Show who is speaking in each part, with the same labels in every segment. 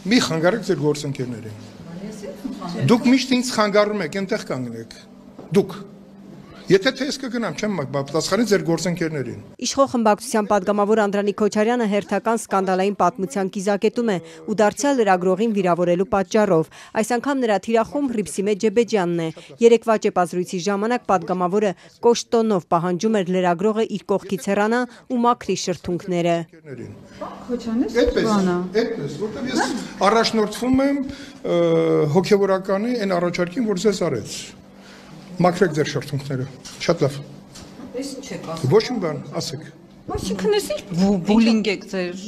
Speaker 1: Մի խանգարեք ձեր գործընկերներին։ Դուք միշտ ինձ խանգարում եք, այնտեղ կանգնեք։ Դուք Եթե թե ես կգնամ, չեմ պատասխանի ձեր գործընկերներին։
Speaker 2: Իշխող խմբակցության падգամավոր Անդրանիկ Քոչարյանը հերթական սկանդալային պատմության կիզակետում է ու դարձյալ լրագրողին վիրավորելու պատճառով։ Այս անգամ նրա թիրախում Ռիփսիմե Ջեբեջյանն է։ Երեկվա ճեպազրույցի ժամանակ падգամավորը կոշտ տոնով պահանջում էր լրագրողը իր կողքից հեռանա ու մաքրի շրթունքները։
Speaker 1: Այդպես, որտեղ ես առաջնորդվում եմ հոգևորականի այն առաջարկին, որ ձեզ արեց։ Մաքրեք ձեր շրթունքները, շատ լավ։ Ոչ մի բան, ասեք։
Speaker 3: Այսինքն էս ինչ բուլինգ եք ձեր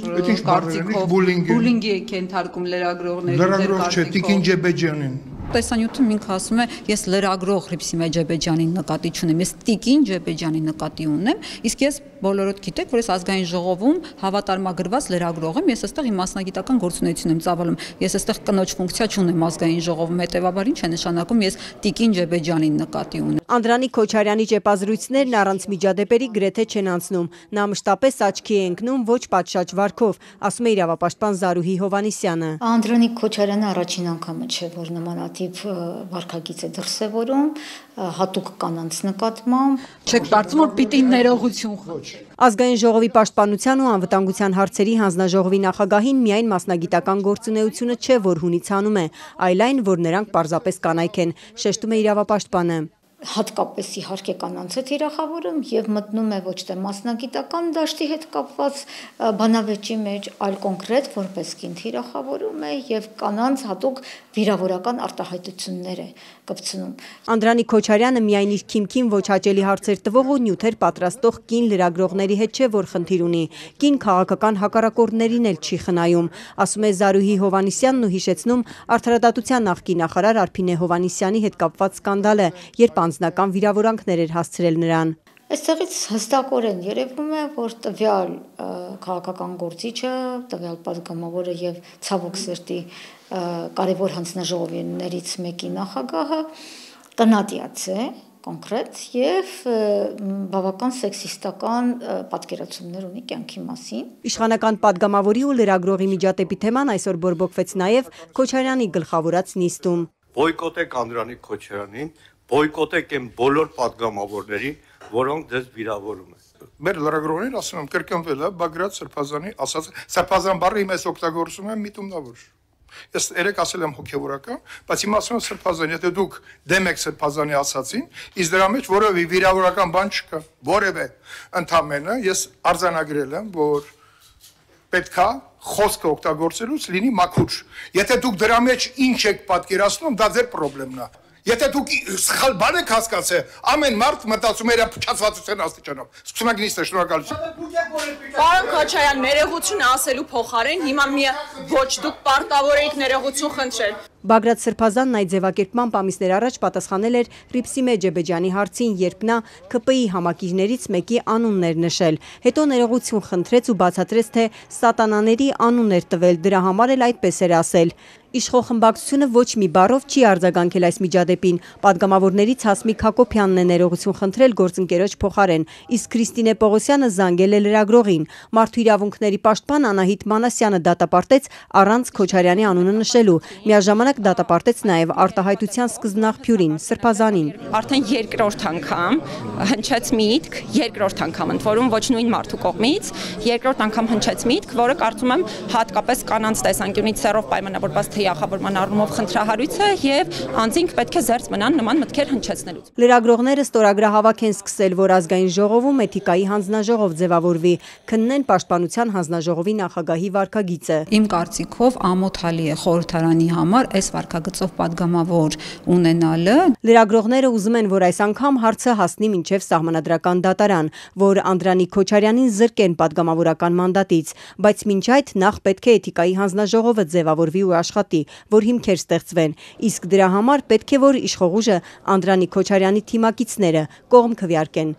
Speaker 3: կարծիքով, բուլինգ եք ենթարկում լրագրողներին,
Speaker 1: լրագրող չէ, Տիկին Ջեբեջյանին։
Speaker 3: Տեսանյութում ինքը ասում է, ես լրագրող Ռիփսիմե Ջեբեջյանին նկատի չունեմ, ես Տիկին Ջեբեջյանի նկատի ունեմ, իսկ ես բոլորդ գիտեք, որ ես ազգային ժողովում հավատարմագրված լրագրող եմ, ես այստեղ իմ մասնագիտական գործունեություն եմ ծավալում, ես այստեղ կնոջ ֆունկցիա չունեմ ազգային ժողովում, հետևաբար ինչ է նշանակում, ես Տիկին Ջեբեջյանին նկատի ունեմ։
Speaker 2: Անդրանիկ Քոչարյանի ճեպազրույցներն առանց միջադեպերի գրեթե չեն անցնում, նա մշտապես աչքի է ընկնում ոչ պատշաճ վարքով, ասում է իրավապաշտպան Զարուհի Հովհաննիսյանը։
Speaker 4: Անդրանիկ Քոչարյանը առաջին անգամը չէ, որ նմանատիպ վարքագիծ է դրսևորում, հատուկ կանանց նկատմամբ։
Speaker 3: Չեք կարծում, որ պիտի ներողություն խոչ։
Speaker 2: Ազգային ժողովի պաշտպանության ու անվտանգության հարցերի հանձնաժողովի նախագահին միայն մասնագիտական գործունեությունը չէ, որ հունից հանում է, այլ այն, որ նրանք պարզապես կանայք են, շեշտում է իրավապաշտպանը։
Speaker 4: Հատկապես իհարկե կանանց է թիրախավորում եւ մտնում է ոչ թե մասնագիտական դաշտի հետ կապված բանավեճի մեջ, այլ կոնկրետ որպես կին թիրախավորում է եւ կանանց հատուկ վիրավորական արտահայտություններ է կպցնում։
Speaker 2: Անդրանիկ Քոչարյանը միայն իր քիմքին ոչ հաճելի հարցեր տվող ու նյութեր պատրաստող կին լրագրողների հետ չէ, որ խնդիր ունի, կին քաղաքական հակառակորդներին էլ չի խնայում, ասում է Զարուհի Հովհաննիսյանն ու հիշեցնում արդարադատության նախկին նախարար Արփինե Հովհաննիսյանի հետ կապված սկանդալը, երբ անձնական վիրավորանքներ էր հասցրել նրան։
Speaker 4: Այստեղից հստակորեն երևում է, որ տվյալ քաղաքական գործիչը, տվյալ падգամավորը եւ ցավոք սրտի կարևոր հանձնաժողովներից մեկի նախագահը տնատյաց է կոնկրետ եւ բավական սեքսիստական պատկերացումներ ունի կյանքի մասին։
Speaker 2: Իշխանական падգամավորի ու լրագրողի միջադեպի թեման այսօր բորբոքվեց նաեւ Քոչարյանի գլխավորած նիստում։
Speaker 5: Բոյկոտեք Անդրանիկ Քոչարյանին, բոյկոտեք այն բոլոր падգամավորներին, որոնք դες վիրավորում են։
Speaker 1: Մեր լրագրողներին ասում եմ կրկնվել է Բագրատ Սրբազանի ասած Սրբազան բառը իմ ես օգտագործում եմ միտումնավոր։ Ես երեք ասել եմ հոգևորական, բայց հիմա ասում եմ Սրբազան, եթե դուք դեմ եք Սրբազանի ասածին, իսկ դրա մեջ որևէ վիրավորական բան չկա, որևէ ընդամենը ես արձանագրել եմ, որ պետքա խոսքը օգտագործելուց լինի մաքուր։ Եթե դուք դրա մեջ ինչ եք պատկերացնում, դա ձեր խնդիրն է։ Եթե դուք սխալ բան եք հասկացել, ամեն մարդ մտածում է իր փչացվածության աստիճանով։ Սկսում եք նիստը, շնորհակալություն։
Speaker 6: Պարոն Քոչարյան, ներողություն ասելու փոխարեն հիմա ոչ դուք պարտավոր եք ներողություն խնդրել։
Speaker 2: Բագրատ Սրբազանն այդ ձևակերպմամբ ամիսներ առաջ պատասխանել էր Ռիփսիմե Ջեբեջյանի հարցին, երբ նա ԿՊ-ի համակիրներից մեկի անունն էր նշել։ Հետո ներողություն խնդրեց ու բացատրեց, թե սատանաների անուն էր տվել, դրա համար էլ այդպես էր ասել։ Իշխող խմբակցությունը ոչ մի բառով չի արձագանքել այս միջադեպին։ Պատգամավորներից Հասմիկ Հակոբյանն է ներողություն խնդրել գործընկերոջ փոխարեն, իսկ Քրիստինե Պողոսյանը զանգել է լրագրողին։ Մարդու իրավունքների պաշտպան Անահիտ Մանասյանը դատապարտեց առանց Քոչարյանի անունը նշելու։ Միաժամանակ դատապարտեց նաև արտահայտության սկզբնաղբյուրին Սրբազանին։
Speaker 7: Արդեն երկրորդ անգամ հնչեց միտք, երկրորդ անգամ ընդ որում ոչ նույն մարդու կողմից, երկրորդ անգամ հնչեց միտք, որը կարծում եմ հատկապես կանանց տեսանկյունից սեռով պայմանավորված թեյախավորման առումով խնդրահարույց է եւ անձինք պետք է զերծ մնան նման մտքեր հնչեցնելուց։
Speaker 2: Լրագրողները ստորագրահավաք են սկսել, որ ազգային ժողովում էթիկայի հանձնաժողով ձևավորվի, քննեն պաշտպանության հանձնաժողովի նախագահի վարքագիծը։
Speaker 3: Իմ կարծիքով ամոթալի է խորհրդարանի համար այս վարքագծով падգամավոր ունենալը։
Speaker 2: Լրագրողները ուզում են, որ այս անգամ հարցը հասնի մինչև սահմանադրական դատարան, որ Անդրանիկ Քոչարյանին զրկեն падգամավորական մանդատից, բայց մինչ այդ նախ պետք է էթիկայի հանձնաժողովը ձևավորվի ու աշխատի, որ հիմքեր ստեղծվեն, իսկ դրա համար պետք է որ իշխող ուժը Անդրանիկ Քոչարյանի թիմակիցները կողմ քվեարկեն։